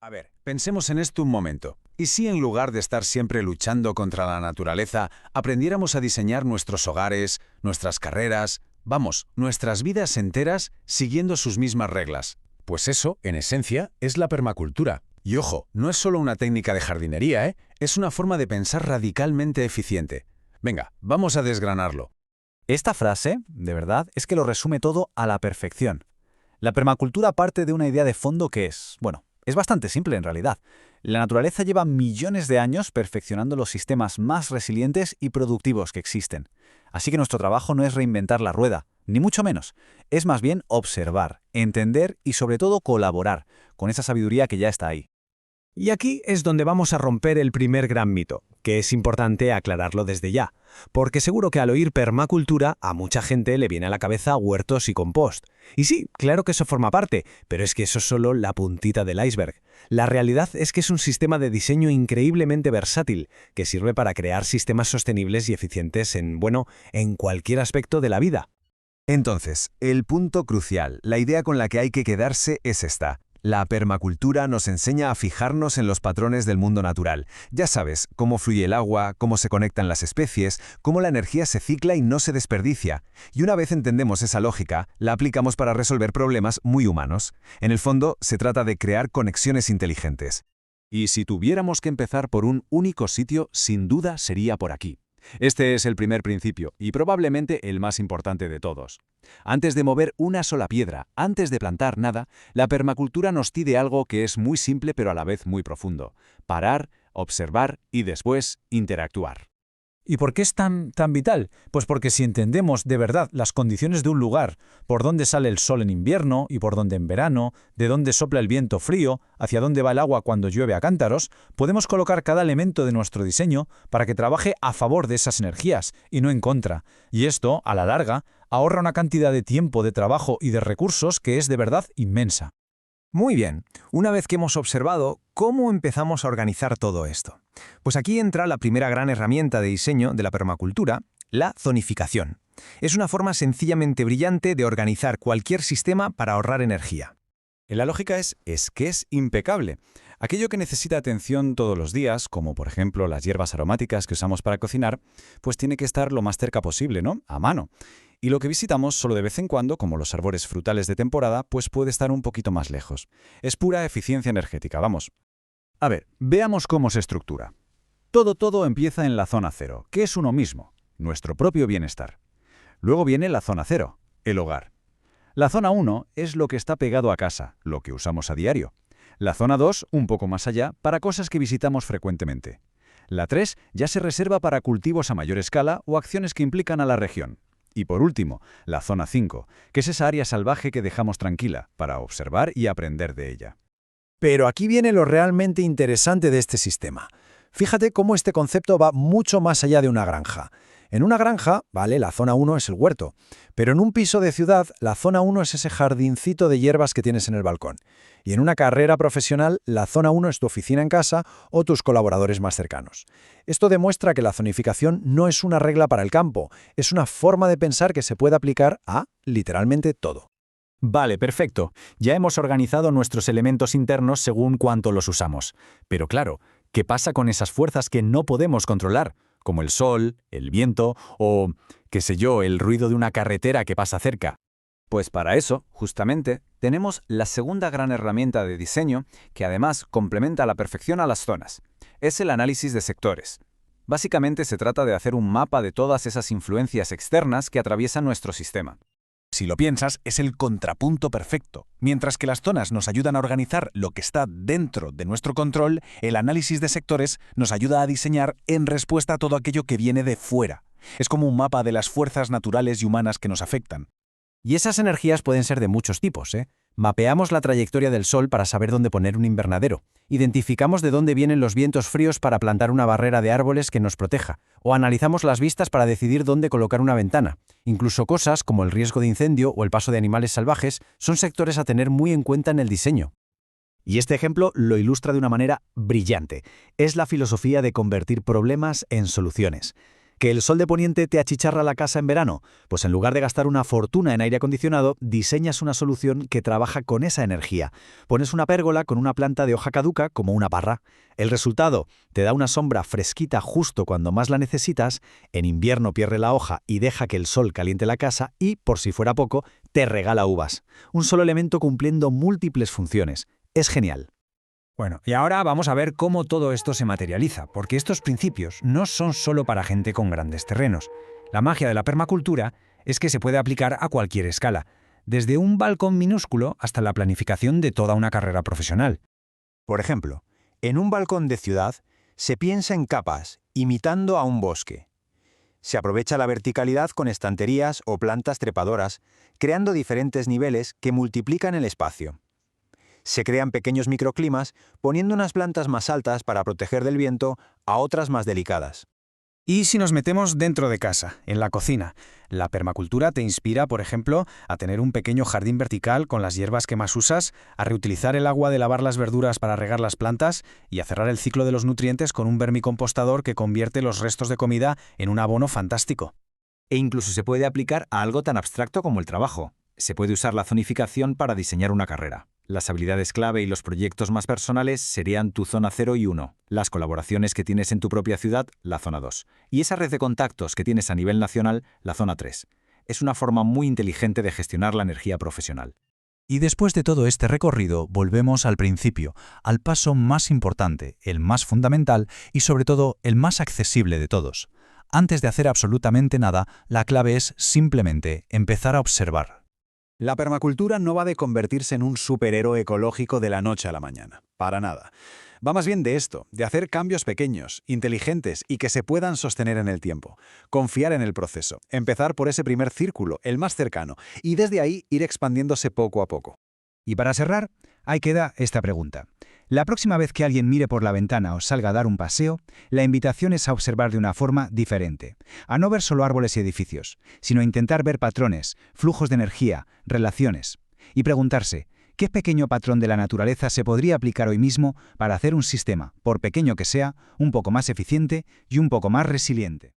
A ver, pensemos en esto un momento. ¿Y si en lugar de estar siempre luchando contra la naturaleza, aprendiéramos a diseñar nuestros hogares, nuestras carreras, vamos, nuestras vidas enteras siguiendo sus mismas reglas? Pues eso, en esencia, es la permacultura. Y ojo, no es solo una técnica de jardinería, ¿eh? Es una forma de pensar radicalmente eficiente. Venga, vamos a desgranarlo. Esta frase, de verdad, es que lo resume todo a la perfección. La permacultura parte de una idea de fondo que es, bueno, es bastante simple en realidad. La naturaleza lleva millones de años perfeccionando los sistemas más resilientes y productivos que existen. Así que nuestro trabajo no es reinventar la rueda, ni mucho menos. Es más bien observar, entender y sobre todo colaborar con esa sabiduría que ya está ahí. Y aquí es donde vamos a romper el primer gran mito, que es importante aclararlo desde ya, porque seguro que al oír permacultura a mucha gente le viene a la cabeza huertos y compost. Y sí, claro que eso forma parte, pero es que eso es solo la puntita del iceberg. La realidad es que es un sistema de diseño increíblemente versátil, que sirve para crear sistemas sostenibles y eficientes en cualquier aspecto de la vida. Entonces, el punto crucial, la idea con la que hay que quedarse es esta. La permacultura nos enseña a fijarnos en los patrones del mundo natural. Ya sabes, cómo fluye el agua, cómo se conectan las especies, cómo la energía se cicla y no se desperdicia. Y una vez entendemos esa lógica, la aplicamos para resolver problemas muy humanos. En el fondo, se trata de crear conexiones inteligentes. Y si tuviéramos que empezar por un único sitio, sin duda sería por aquí. Este es el primer principio, y probablemente el más importante de todos. Antes de mover una sola piedra, antes de plantar nada, la permacultura nos pide algo que es muy simple pero a la vez muy profundo: parar, observar y después interactuar. ¿Y por qué es tan vital? Pues porque si entendemos de verdad las condiciones de un lugar, por dónde sale el sol en invierno y por dónde en verano, de dónde sopla el viento frío, hacia dónde va el agua cuando llueve a cántaros, podemos colocar cada elemento de nuestro diseño para que trabaje a favor de esas energías y no en contra. Y esto, a la larga, ahorra una cantidad de tiempo, de trabajo y de recursos que es de verdad inmensa. Muy bien, una vez que hemos observado, ¿cómo empezamos a organizar todo esto? Pues aquí entra la primera gran herramienta de diseño de la permacultura, la zonificación. Es una forma sencillamente brillante de organizar cualquier sistema para ahorrar energía. La lógica es que es impecable. Aquello que necesita atención todos los días, como por ejemplo las hierbas aromáticas que usamos para cocinar, pues tiene que estar lo más cerca posible, ¿no? A mano. Y lo que visitamos solo de vez en cuando, como los árboles frutales de temporada, pues puede estar un poquito más lejos. Es pura eficiencia energética, vamos. A ver, veamos cómo se estructura. Todo empieza en la zona cero, que es uno mismo, nuestro propio bienestar. Luego viene la zona cero, el hogar. La zona 1 es lo que está pegado a casa, lo que usamos a diario. La zona 2, un poco más allá, para cosas que visitamos frecuentemente. La 3 ya se reserva para cultivos a mayor escala o acciones que implican a la región. Y por último, la zona 5, que es esa área salvaje que dejamos tranquila, para observar y aprender de ella. Pero aquí viene lo realmente interesante de este sistema. Fíjate cómo este concepto va mucho más allá de una granja. En una granja, vale, la zona 1 es el huerto, pero en un piso de ciudad, la zona 1 es ese jardincito de hierbas que tienes en el balcón. Y en una carrera profesional, la zona 1 es tu oficina en casa o tus colaboradores más cercanos. Esto demuestra que la zonificación no es una regla para el campo, es una forma de pensar que se puede aplicar a, literalmente, todo. Vale, perfecto. Ya hemos organizado nuestros elementos internos según cuánto los usamos. Pero claro, ¿qué pasa con esas fuerzas que no podemos controlar? Como el sol, el viento o, qué sé yo, el ruido de una carretera que pasa cerca. Pues para eso, justamente, tenemos la segunda gran herramienta de diseño que además complementa a la perfección a las zonas. Es el análisis de sectores. Básicamente se trata de hacer un mapa de todas esas influencias externas que atraviesan nuestro sistema. Si lo piensas, es el contrapunto perfecto. Mientras que las zonas nos ayudan a organizar lo que está dentro de nuestro control, el análisis de sectores nos ayuda a diseñar en respuesta a todo aquello que viene de fuera. Es como un mapa de las fuerzas naturales y humanas que nos afectan. Y esas energías pueden ser de muchos tipos, ¿eh? Mapeamos la trayectoria del sol para saber dónde poner un invernadero. Identificamos de dónde vienen los vientos fríos para plantar una barrera de árboles que nos proteja. O analizamos las vistas para decidir dónde colocar una ventana. Incluso cosas como el riesgo de incendio o el paso de animales salvajes son sectores a tener muy en cuenta en el diseño. Y este ejemplo lo ilustra de una manera brillante. Es la filosofía de convertir problemas en soluciones. ¿Que el sol de poniente te achicharra la casa en verano? Pues en lugar de gastar una fortuna en aire acondicionado, diseñas una solución que trabaja con esa energía. Pones una pérgola con una planta de hoja caduca como una parra. El resultado, te da una sombra fresquita justo cuando más la necesitas, en invierno pierde la hoja y deja que el sol caliente la casa y, por si fuera poco, te regala uvas. Un solo elemento cumpliendo múltiples funciones. Es genial. Bueno, y ahora vamos a ver cómo todo esto se materializa, porque estos principios no son solo para gente con grandes terrenos. La magia de la permacultura es que se puede aplicar a cualquier escala, desde un balcón minúsculo hasta la planificación de toda una carrera profesional. Por ejemplo, en un balcón de ciudad se piensa en capas, imitando a un bosque. Se aprovecha la verticalidad con estanterías o plantas trepadoras, creando diferentes niveles que multiplican el espacio. Se crean pequeños microclimas, poniendo unas plantas más altas para proteger del viento a otras más delicadas. Y si nos metemos dentro de casa, en la cocina, la permacultura te inspira, por ejemplo, a tener un pequeño jardín vertical con las hierbas que más usas, a reutilizar el agua de lavar las verduras para regar las plantas y a cerrar el ciclo de los nutrientes con un vermicompostador que convierte los restos de comida en un abono fantástico. E incluso se puede aplicar a algo tan abstracto como el trabajo. Se puede usar la zonificación para diseñar una carrera. Las habilidades clave y los proyectos más personales serían tu zona 0 y 1, las colaboraciones que tienes en tu propia ciudad, la zona 2, y esa red de contactos que tienes a nivel nacional, la zona 3. Es una forma muy inteligente de gestionar la energía profesional. Y después de todo este recorrido, volvemos al principio, al paso más importante, el más fundamental y sobre todo el más accesible de todos. Antes de hacer absolutamente nada, la clave es simplemente empezar a observar. La permacultura no va de convertirse en un superhéroe ecológico de la noche a la mañana, para nada. Va más bien de esto, de hacer cambios pequeños, inteligentes y que se puedan sostener en el tiempo. Confiar en el proceso, empezar por ese primer círculo, el más cercano, y desde ahí ir expandiéndose poco a poco. Y para cerrar, ahí queda esta pregunta. La próxima vez que alguien mire por la ventana o salga a dar un paseo, la invitación es a observar de una forma diferente, a no ver solo árboles y edificios, sino a intentar ver patrones, flujos de energía, relaciones, y preguntarse, ¿qué pequeño patrón de la naturaleza se podría aplicar hoy mismo para hacer un sistema, por pequeño que sea, un poco más eficiente y un poco más resiliente?